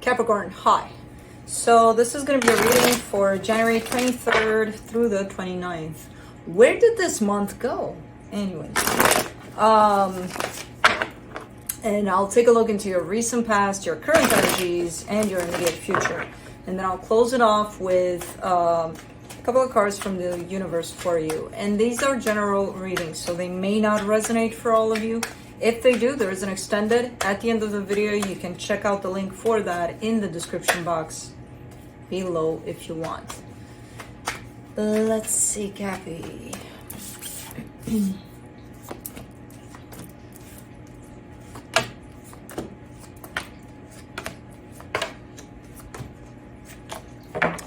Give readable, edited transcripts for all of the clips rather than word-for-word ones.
Capricorn, hi. So this is going to be a reading for January 23rd through the 29th. Where did this month go? Anyways, and I'll take a look into your recent past, your current energies, and your immediate future. And then I'll close it off with a couple of cards from the universe for you. And these are general readings, so they may not resonate for all of you. If they do, there is an extended at the end of the video. You can check out the link for that in the description box below if you want. Let's see, Cappy.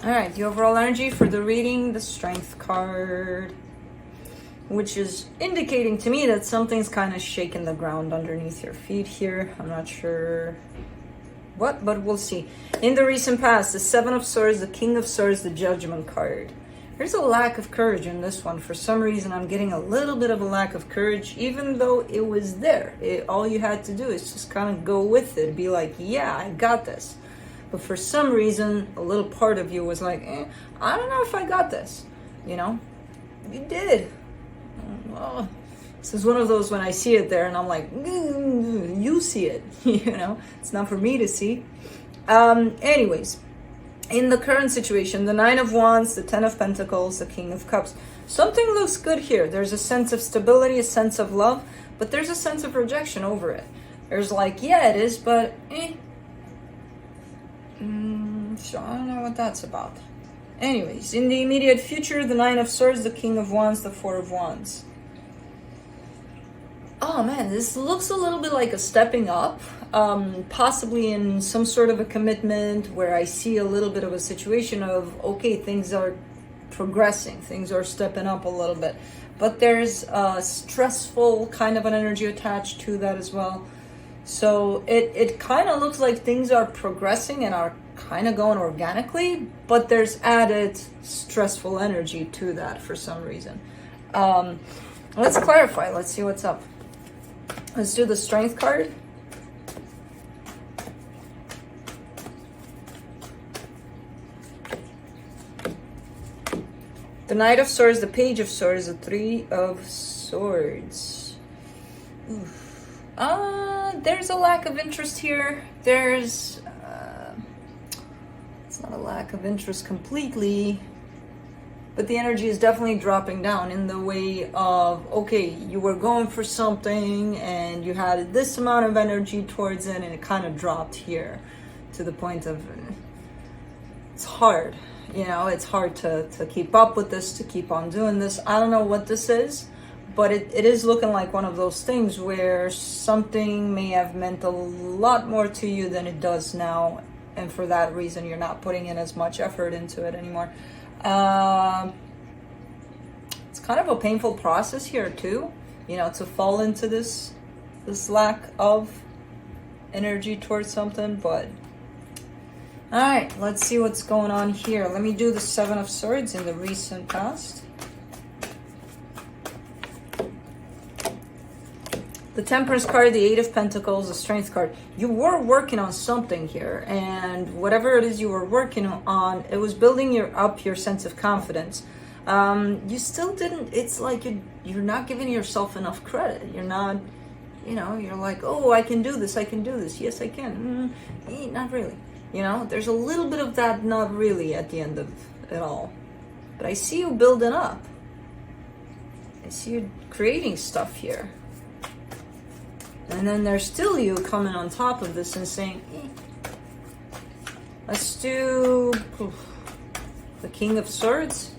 All right, the overall energy for the reading, the Strength card, which is indicating to me that something's kind of shaking the ground underneath your feet here. I'm not sure what, but we'll see. In the recent past, the Seven of Swords, the King of Swords, the Judgment card. There's a lack of courage in this one. For some reason, I'm getting a little bit of a lack of courage, even though it was there. All you had to do is just kind of go with it. Be like, yeah, I got this. But for some reason, a little part of you was like, I don't know if I got this. You know, you did. Well, this is one of those when I see it there and I'm like, you see it. You know, it's not for me to see. Anyways, in the current situation, the Nine of Wands, the Ten of Pentacles, the King of Cups, something looks good here. There's a sense of stability, a sense of love, but there's a sense of rejection over it. There's like, yeah, it is, but so I don't know what that's about. Anyways, in the immediate future, the Nine of Swords, the King of Wands, the Four of Wands. Oh man, this looks a little bit like a stepping up, possibly in some sort of a commitment where I see a little bit of a situation of, okay, things are progressing, things are stepping up a little bit, but there's a stressful kind of an energy attached to that as well. So it kind of looks like things are progressing and are kind of going organically, but there's added stressful energy to that for some reason. Let's clarify. Let's see what's up. Let's do the Strength card. The Knight of Swords, the Page of Swords, the Three of Swords. Oof. There's a lack of interest here. There's it's not a lack of interest completely, but the energy is definitely dropping down in the way of, okay, you were going for something and you had this amount of energy towards it and it kind of dropped here to the point of it's hard, you know, it's hard to keep up with this, to keep on doing this. I don't know what this is, but it is looking like one of those things where something may have meant a lot more to you than it does now, and for that reason you're not putting in as much effort into it anymore. It's kind of a painful process here too, you know, to fall into this lack of energy towards something. But all right, let's see what's going on here. Let me do the Seven of Swords in the recent past. The Temperance card, the Eight of Pentacles, the Strength card. You were working on something here, and whatever it is you were working on, it was building up your sense of confidence. You still didn't, it's like you're not giving yourself enough credit. You're not, you know, you're like, oh, I can do this, I can do this. Yes, I can. Not really. You know, there's a little bit of that not really at the end of it all. But I see you building up. I see you creating stuff here. And then there's still you coming on top of this and saying, Let's do the King of Swords.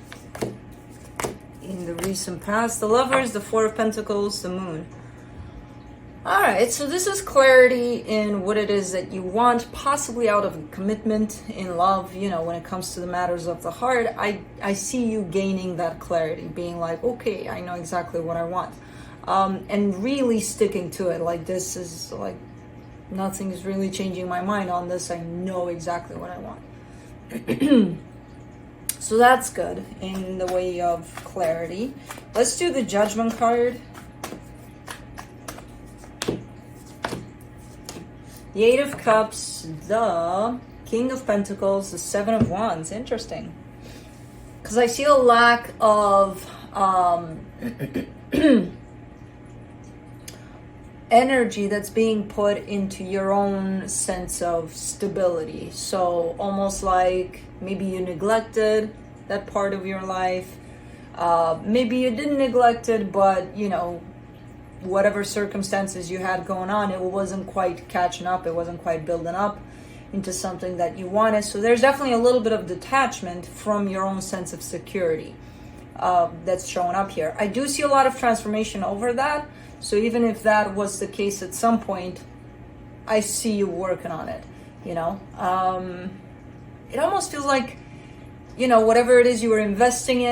In the recent past, the Lovers, the Four of Pentacles, the Moon. Alright, so this is clarity in what it is that you want, possibly out of a commitment in love, you know, when it comes to the matters of the heart. I see you gaining that clarity, being like, okay, I know exactly what I want. And really sticking to it. Like, this is like, nothing is really changing my mind on this. I know exactly what I want. So that's good in the way of clarity. Let's do the Judgment card. The The Eight of Cups, the King of Pentacles, the Seven of Wands. Interesting. Because I see a lack of energy that's being put into your own sense of stability. So almost like maybe you neglected that part of your life. Maybe you didn't neglect it, but you know, whatever circumstances you had going on, it wasn't quite catching up, it wasn't quite building up into something that you wanted. So there's definitely a little bit of detachment from your own sense of security that's showing up here. I do see a lot of transformation over that. So even if that was the case at some point, I see you working on it, you know. It almost feels like, you know, whatever it is you were investing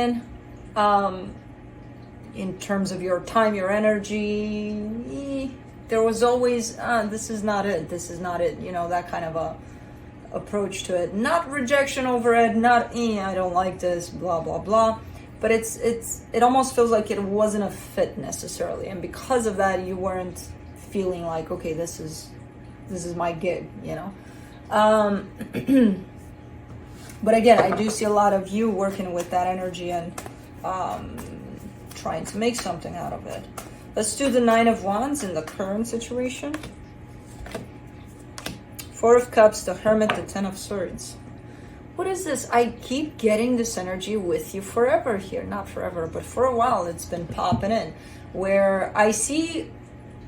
in terms of your time, your energy, there was always, this is not it, you know, that kind of a approach to it. Not rejection over it, not, I don't like this, blah, blah, blah. But it almost feels like it wasn't a fit necessarily. And because of that, you weren't feeling like, okay, this is my gig, you know. But again, I do see a lot of you working with that energy and trying to make something out of it. Let's do the Nine of Wands in the current situation. Four of Cups, the Hermit, the Ten of Swords. What is this? I keep getting this energy with you forever here. Not forever, but for a while it's been popping in. Where I see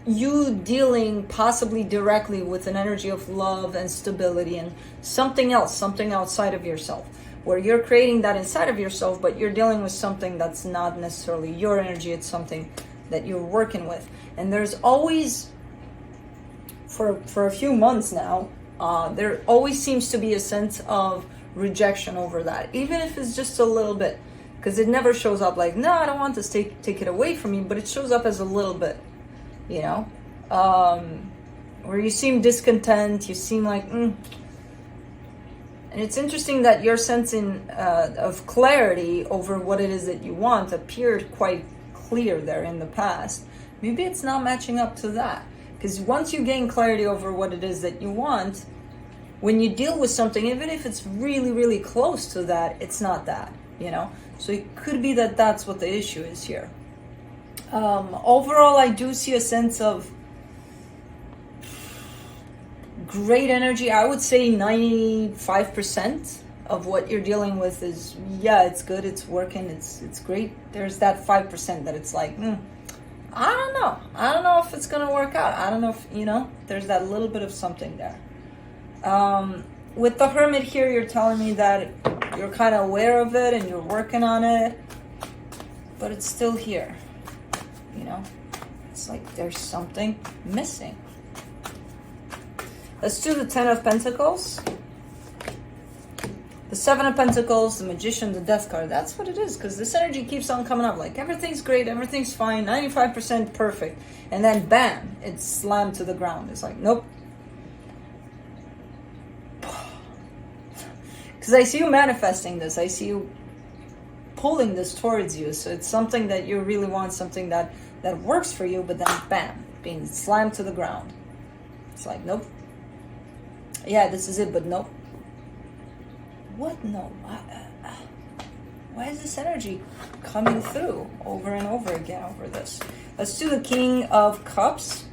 you dealing possibly directly with an energy of love and stability and something else, something outside of yourself. Where you're creating that inside of yourself, but you're dealing with something that's not necessarily your energy. It's something that you're working with. And there's always, for a few months now, there always seems to be a sense of rejection over that, even if it's just a little bit, because it never shows up like, no, I don't want to take it away from you, but it shows up as a little bit, you know, where you seem discontent, you seem like, and it's interesting that your sense of clarity over what it is that you want appeared quite clear there in the past. Maybe it's not matching up to that, because once you gain clarity over what it is that you want, when you deal with something, even if it's really, really close to that, it's not that, you know? So it could be that that's what the issue is here. Overall, I do see a sense of great energy. I would say 95% of what you're dealing with is, yeah, it's good, it's working, it's great. There's that 5% that it's like, I don't know. I don't know if it's going to work out. I don't know if, you know, there's that little bit of something there. With the Hermit here, you're telling me that you're kind of aware of it and you're working on it, but it's still here, you know. It's like there's something missing. Let's do the Ten of Pentacles, the Seven of Pentacles, the Magician, the Death card. That's what it is, because this energy keeps on coming up like everything's great, everything's fine, 95% perfect, and then bam, it's slammed to the ground. It's like, nope. Because I see you manifesting this. I see you pulling this towards you. So it's something that you really want, something that works for you, but then bam, being slammed to the ground. It's like, nope. Yeah, this is it, but nope. What? No. Why is this energy coming through over and over again over this? Let's do the King of Cups.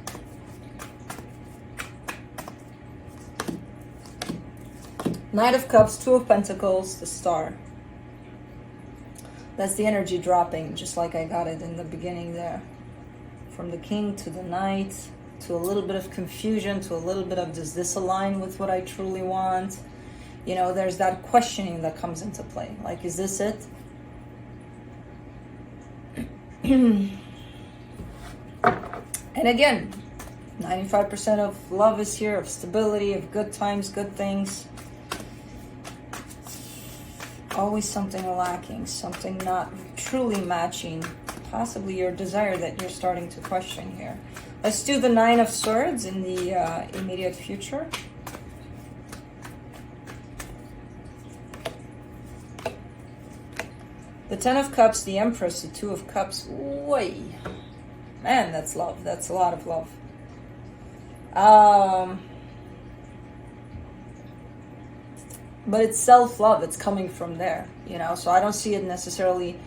Knight of Cups, Two of Pentacles, the Star. That's the energy dropping, just like I got it in the beginning there. From the King to the Knight, to a little bit of confusion, to a little bit of, does this align with what I truly want? You know, there's that questioning that comes into play. Like, is this it? And again, 95% of love is here, of stability, of good times, good things. Always something lacking, something not truly matching, possibly your desire that you're starting to question here. Let's do the Nine of Swords in the immediate future. The Ten of Cups, the Empress, the Two of Cups. Oy. Man, that's love. That's a lot of love. but it's self-love. It's coming from there, you know. So I don't see it necessarily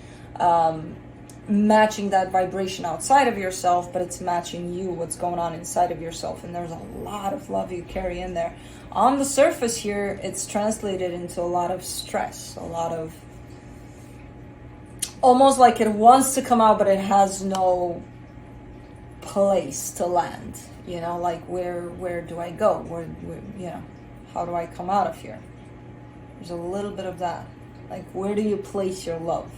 matching that vibration outside of yourself, but it's matching you, what's going on inside of yourself. And there's a lot of love you carry in there. On the surface here, it's translated into a lot of stress, a lot of almost like it wants to come out, but it has no place to land, you know, like where do I go, where you know, how do I come out of here? There's a little bit of that, like where do you place your love?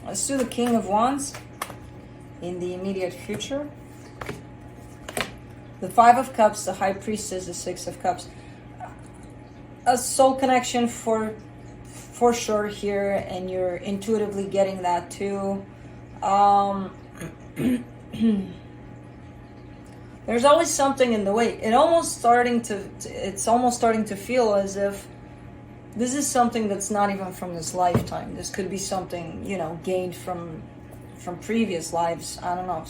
Let's do the King of Wands in the immediate future, the Five of Cups, the High Priestess, the Six of Cups. A soul connection for sure here, and you're intuitively getting that too. There's always something in the way. It's almost starting to feel as if this is something that's not even from this lifetime. This could be something, you know, gained from previous lives. I don't know,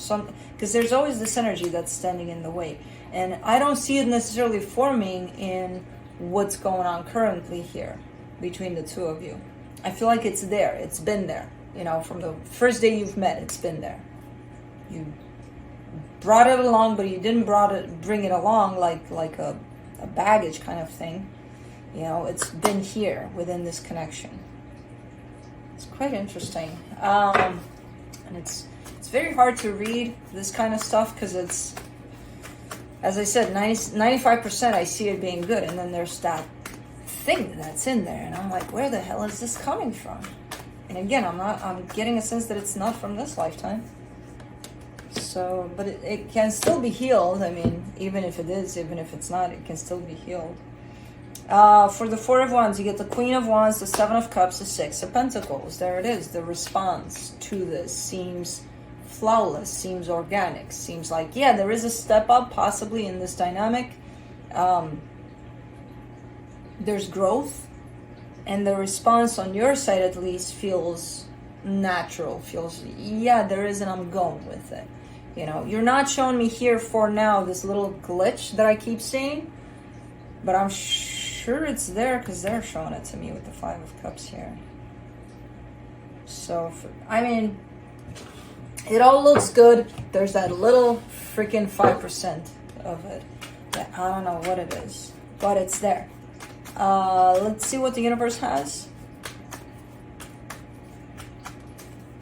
because there's always this energy that's standing in the way, and I don't see it necessarily forming in what's going on currently here between the two of you. I feel like it's there. It's been there, you know, from the first day you've met. It's been there. You brought it along, but you didn't bring it along like a baggage kind of thing. You know, it's been here within this connection. It's quite interesting. And it's very hard to read this kind of stuff because it's, as I said, 95% I see it being good, and then there's that thing that's in there, and I'm like, where the hell is this coming from? And again, I'm getting a sense that it's not from this lifetime. So, but it can still be healed. I mean, even if it is, even if it's not, it can still be healed. For the Four of Wands, you get the Queen of Wands, the Seven of Cups, the Six of Pentacles. There it is. The response to this seems flawless, seems organic, seems like, yeah, there is a step up possibly in this dynamic. There's growth, and the response on your side at least feels natural, feels, yeah, there is, and I'm going with it. You know, you're not showing me here for now this little glitch that I keep seeing, but I'm sure it's there because they're showing it to me with the Five of Cups here. So, I mean, it all looks good. There's that little freaking 5% of it that I don't know what it is, but it's there. Let's see what the universe has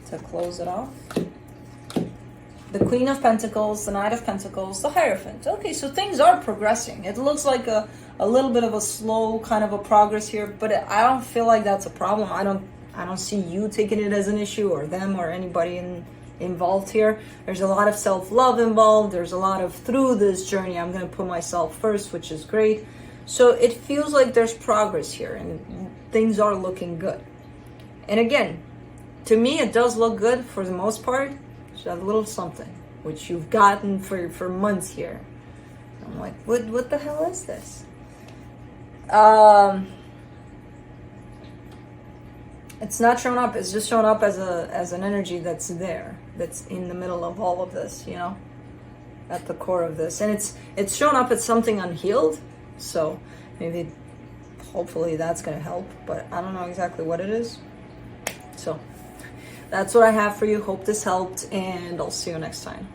to close it off. The Queen of Pentacles, the Knight of Pentacles, the Hierophant. Okay, so things are progressing. It looks like a little bit of a slow kind of a progress here, but I don't feel like that's a problem. I don't see you taking it as an issue, or them, or anybody involved here. There's a lot of self-love involved. There's a lot of, through this journey, I'm going to put myself first, which is great. So it feels like there's progress here, and things are looking good. And again, to me, it does look good for the most part. So a little something, which you've gotten for months here. I'm like, what the hell is this? It's not showing up. It's just showing up as an energy that's there, that's in the middle of all of this, you know, at the core of this, and it's showing up as something unhealed. So maybe, hopefully, that's gonna help. But I don't know exactly what it is. So that's what I have for you. Hope this helped, and I'll see you next time.